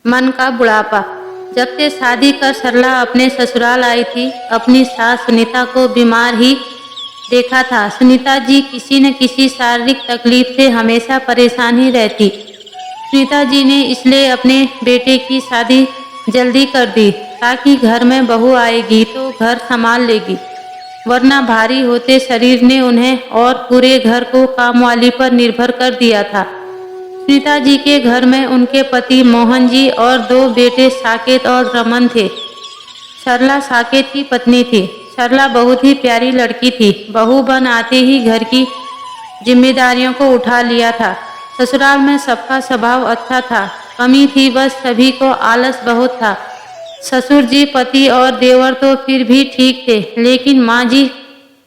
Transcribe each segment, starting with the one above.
मन का बुढ़ापा। जब से शादी कर सरला अपने ससुराल आई थी, अपनी सास सुनीता को बीमार ही देखा था। सुनीता जी किसी न किसी शारीरिक तकलीफ से हमेशा परेशान ही रहती। सुनीता जी ने इसलिए अपने बेटे की शादी जल्दी कर दी ताकि घर में बहू आएगी तो घर संभाल लेगी, वरना भारी होते शरीर ने उन्हें और पूरे घर को कामवाली पर निर्भर कर दिया था। सुनीता जी के घर में उनके पति मोहन जी और 2 बेटे साकेत और रमन थे। सरला साकेत की पत्नी थी। सरला बहुत ही प्यारी लड़की थी। बहू बन आते ही घर की जिम्मेदारियों को उठा लिया था। ससुराल में सबका स्वभाव अच्छा था, कमी थी बस सभी को आलस बहुत था। ससुर जी, पति और देवर तो फिर भी ठीक थे, लेकिन माँ जी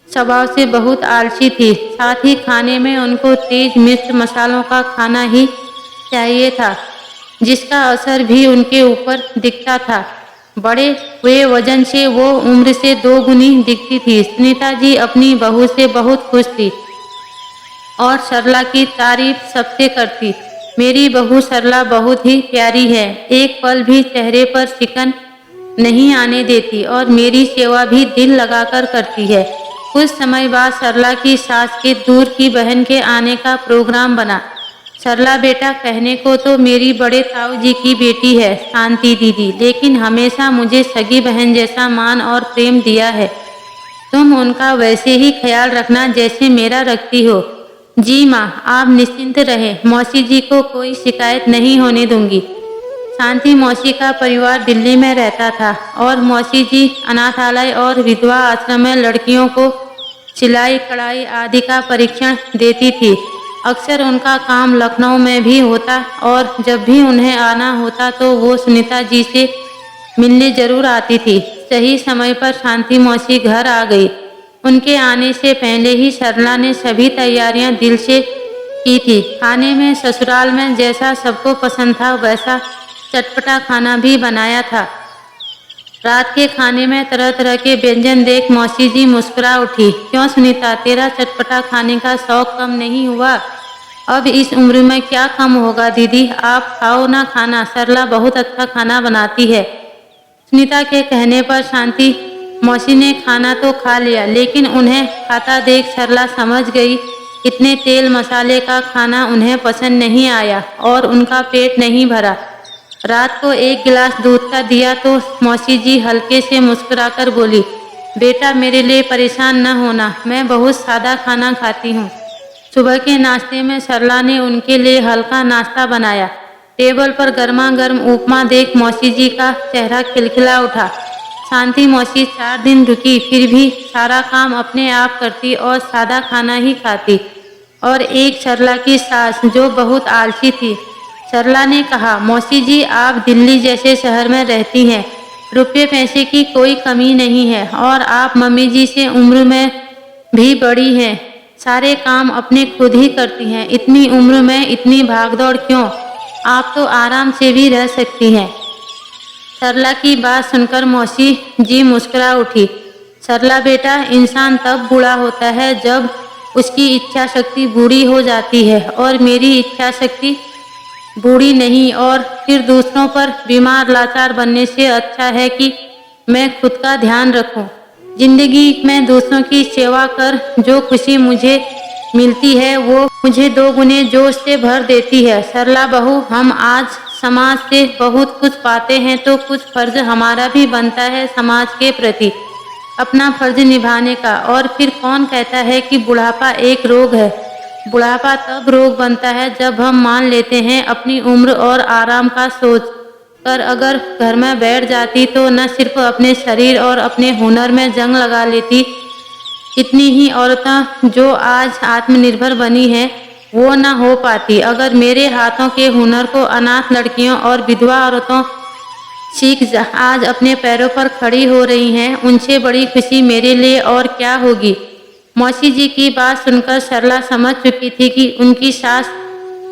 स्वभाव से बहुत आलसी थी। साथ ही खाने में उनको तेज मिर्च मसालों का खाना ही चाहिए था, जिसका असर भी उनके ऊपर दिखता था। बड़े हुए वजन से वो उम्र से 2 गुनी दिखती थी। सुनीता जी अपनी बहू से बहुत खुश थी और सरला की तारीफ सबसे करती। मेरी बहू सरला बहुत ही प्यारी है, एक पल भी चेहरे पर शिकन नहीं आने देती और मेरी सेवा भी दिल लगाकर करती है। कुछ समय बाद सरला की सास के दूर की बहन के आने का प्रोग्राम बना। सरला बेटा कहने को तो मेरी बड़े ताऊ जी की बेटी है शांति दीदी, लेकिन हमेशा मुझे सगी बहन जैसा मान और प्रेम दिया है। तुम उनका वैसे ही ख्याल रखना जैसे मेरा रखती हो। जी माँ, आप निश्चिंत रहे, मौसी जी को कोई शिकायत नहीं होने दूंगी। शांति मौसी का परिवार दिल्ली में रहता था और मौसी जी अनाथालय और विधवा आश्रम में लड़कियों को सिलाई कढ़ाई आदि का प्रशिक्षण देती थी। अक्सर उनका काम लखनऊ में भी होता और जब भी उन्हें आना होता तो वो सुनीता जी से मिलने जरूर आती थी। सही समय पर शांति मौसी घर आ गई। उनके आने से पहले ही सरला ने सभी तैयारियां दिल से की थी। खाने में ससुराल में जैसा सबको पसंद था वैसा चटपटा खाना भी बनाया था। रात के खाने में तरह तरह के व्यंजन देख मौसी जी मुस्कुरा उठी। क्यों सुनीता, तेरा चटपटा खाने का शौक कम नहीं हुआ? अब इस उम्र में क्या कम होगा दीदी, आप खाओ ना खाना, सरला बहुत अच्छा खाना बनाती है। सुनीता के कहने पर शांति मौसी ने खाना तो खा लिया, लेकिन उन्हें खाता देख सरला समझ गई इतने तेल मसाले का खाना उन्हें पसंद नहीं आया और उनका पेट नहीं भरा। रात को 1 गिलास दूध का दिया तो मौसी जी हल्के से मुस्कुराकर बोली, बेटा मेरे लिए परेशान न होना, मैं बहुत सादा खाना खाती हूँ। सुबह के नाश्ते में सरला ने उनके लिए हल्का नाश्ता बनाया। टेबल पर गर्मा गर्म उपमा देख मौसी जी का चेहरा खिलखिला उठा। शांति मौसी 4 दिन रुकी, फिर भी सारा काम अपने आप करती और सादा खाना ही खाती। और एक सरला की सास जो बहुत आलसी थी। सरला ने कहा, मौसी जी आप दिल्ली जैसे शहर में रहती हैं, रुपये पैसे की कोई कमी नहीं है और आप मम्मी जी से उम्र में भी बड़ी हैं, सारे काम अपने खुद ही करती हैं, इतनी उम्र में इतनी भागदौड़ क्यों, आप तो आराम से भी रह सकती हैं। सरला की बात सुनकर मौसी जी मुस्कुरा उठी। सरला बेटा, इंसान तब बूढ़ा होता है जब उसकी इच्छा शक्ति बूढ़ी हो जाती है और मेरी इच्छा शक्ति बूढ़ी नहीं और फिर दूसरों पर बीमार लाचार बनने से अच्छा है कि मैं खुद का ध्यान रखूं। जिंदगी में दूसरों की सेवा कर जो खुशी मुझे मिलती है वो मुझे 2 गुने जोश से भर देती है। सरला बहू, हम आज समाज से बहुत कुछ पाते हैं तो कुछ फर्ज हमारा भी बनता है समाज के प्रति अपना फर्ज निभाने का। और फिर कौन कहता है कि बुढ़ापा एक रोग है? बुढ़ापा तब रोग बनता है जब हम मान लेते हैं अपनी उम्र और आराम का सोच कर अगर घर में बैठ जाती तो न सिर्फ अपने शरीर और अपने हुनर में जंग लगा लेती, इतनी ही औरतें जो आज आत्मनिर्भर बनी हैं वो न हो पाती अगर मेरे हाथों के हुनर को अनाथ लड़कियों और विधवा औरतों सीख आज अपने पैरों पर खड़ी हो रही हैं, उनसे बड़ी खुशी मेरे लिए और क्या होगी। मौसी जी की बात सुनकर सरला समझ चुकी थी कि उनकी सास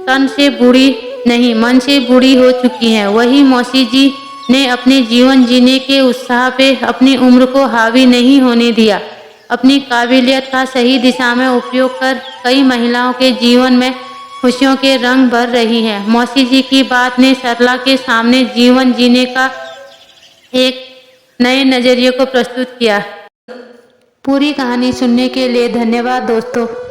तन से बूढ़ी नहीं मन से बूढ़ी हो चुकी हैं। वही मौसी जी ने अपने जीवन जीने के उत्साह पे अपनी उम्र को हावी नहीं होने दिया। अपनी काबिलियत का सही दिशा में उपयोग कर कई महिलाओं के जीवन में खुशियों के रंग भर रही है। मौसी जी की बात ने सरला के सामने जीवन जीने का एक नए नजरिए को प्रस्तुत किया। पूरी कहानी सुनने के लिए धन्यवाद दोस्तों।